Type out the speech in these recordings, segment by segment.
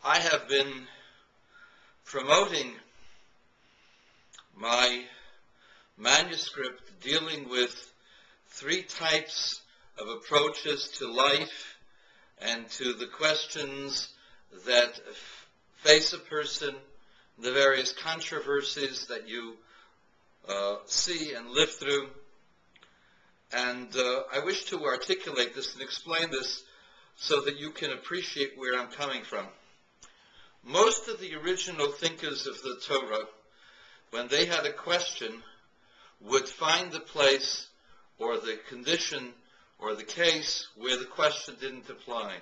I have been promoting my manuscript dealing with three types of approaches to life and to the questions that face a person, the various controversies that you see and live through. And I wish to articulate this and explain this so that you can appreciate where I'm coming from. Most of the original thinkers of the Torah, when they had a question, would find the place or the condition or the case where the question didn't apply.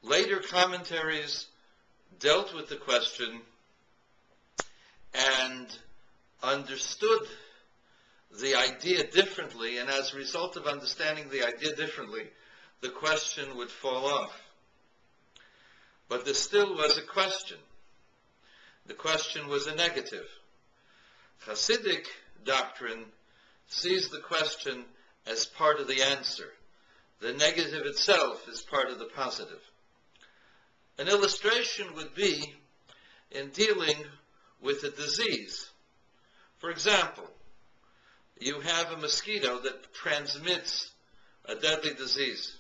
Later commentaries dealt with the question and understood the idea differently, and as a result of understanding the idea differently, the question would fall off. But there still was a question. The question was a negative. Hasidic doctrine sees the question as part of the answer. The negative itself is part of the positive. An illustration would be in dealing with a disease. For example, you have a mosquito that transmits a deadly disease.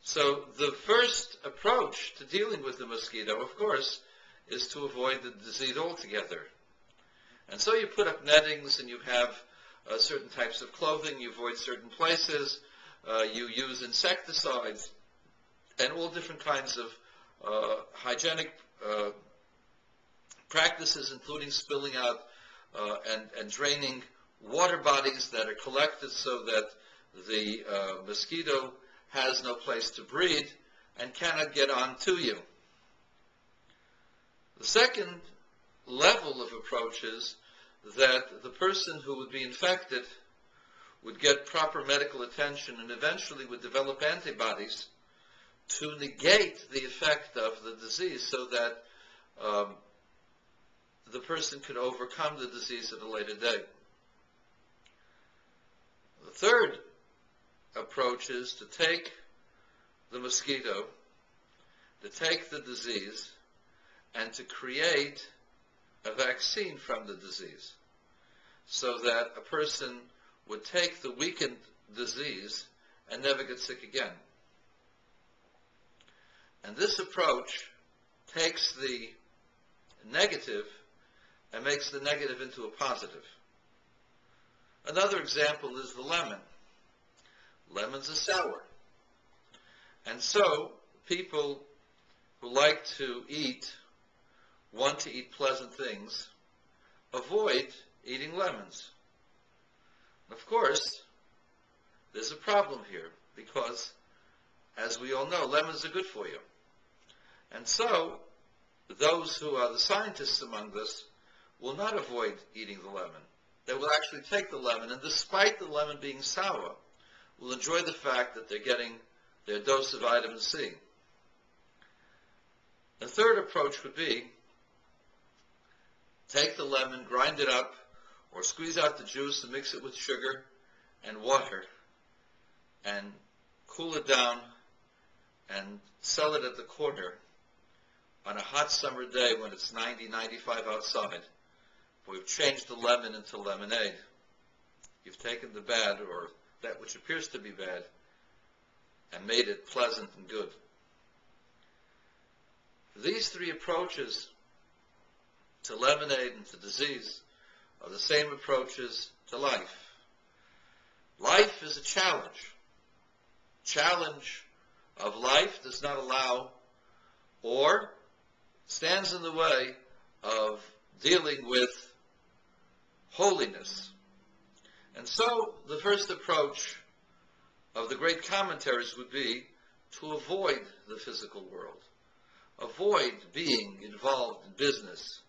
So the first approach to dealing with the mosquito, of course, is to avoid the disease altogether. And so you put up nettings and you have certain types of clothing, you avoid certain places, you use insecticides, and all different kinds of hygienic practices, including spilling out and draining water bodies that are collected so that the mosquito has no place to breed and cannot get on to you. The second level of approach is that the person who would be infected would get proper medical attention and eventually would develop antibodies to negate the effect of the disease so that the person could overcome the disease at a later date. The third approach is to take the mosquito, to take the disease, and to create a vaccine from the disease so that a person would take the weakened disease and never get sick again. And this approach takes the negative and makes the negative into a positive. Another example is the lemon. Lemons are sour. And so people who like to want to eat pleasant things, avoid eating lemons. Of course, there's a problem here because, as we all know, lemons are good for you. And so those who are the scientists among us will not avoid eating the lemon. They will actually take the lemon, and despite the lemon being sour, will enjoy the fact that they're getting their dose of vitamin C. The third approach would be take the lemon, grind it up, or squeeze out the juice and mix it with sugar and water and cool it down and sell it at the corner on a hot summer day when it's 90, 95 outside. We've changed the lemon into lemonade. You've taken the bad, or that which appears to be bad, and made it pleasant and good. These three approaches to lemonade and to disease are the same approaches to life. Life is a challenge. Challenge of life does not allow or stands in the way of dealing with holiness. And so the first approach of the great commentaries would be to avoid the physical world, avoid being involved in business,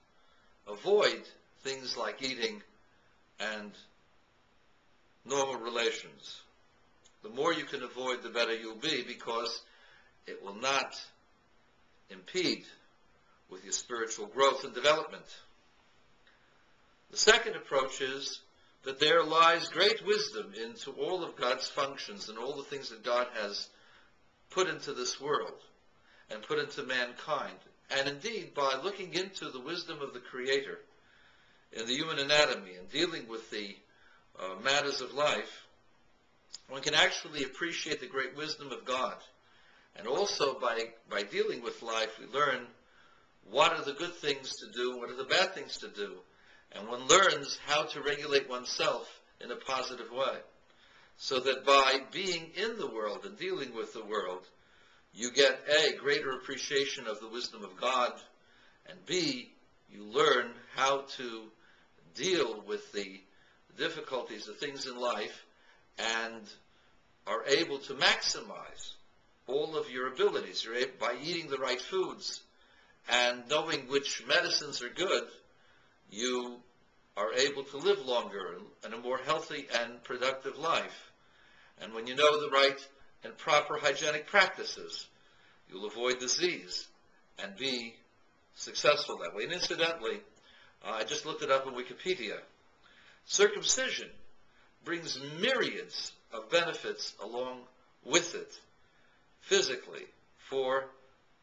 avoid things like eating and normal relations. The more you can avoid, the better you'll be, because it will not impede with your spiritual growth and development. The second approach is that there lies great wisdom into all of God's functions and all the things that God has put into this world and put into mankind. And indeed, by looking into the wisdom of the Creator in the human anatomy and dealing with the matters of life, one can actually appreciate the great wisdom of God. And also by dealing with life, we learn what are the good things to do, what are the bad things to do. And one learns how to regulate oneself in a positive way. So that by being in the world and dealing with the world, you get A, greater appreciation of the wisdom of God, and B, you learn how to deal with the difficulties, the things in life, and are able to maximize all of your abilities. You're able, by eating the right foods and knowing which medicines are good, you are able to live longer and a more healthy and productive life. And when you know the right and proper hygienic practices, you'll avoid disease and be successful that way. And incidentally, I just looked it up on Wikipedia. Circumcision brings myriads of benefits along with it, physically, for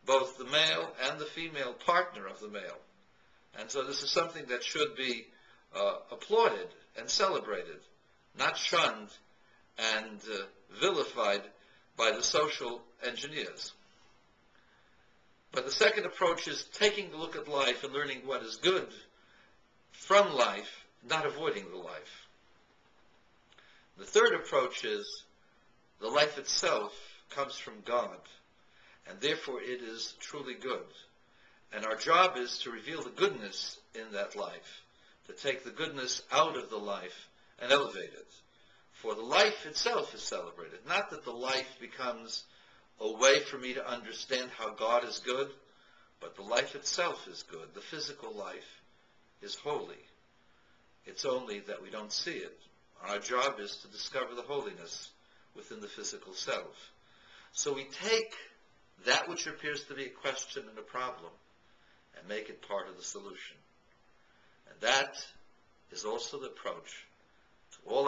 both the male and the female partner of the male. And so this is something that should be applauded and celebrated, not shunned and vilified by the social engineers. But the second approach is taking a look at life and learning what is good from life, not avoiding the life. The third approach is the life itself comes from God, and therefore it is truly good. And our job is to reveal the goodness in that life, to take the goodness out of the life and elevate it. For the life itself is celebrated. Not that the life becomes a way for me to understand how God is good, but the life itself is good. The physical life is holy. It's only that we don't see it. Our job is to discover the holiness within the physical self. So we take that which appears to be a question and a problem and make it part of the solution. And that is also the approach to all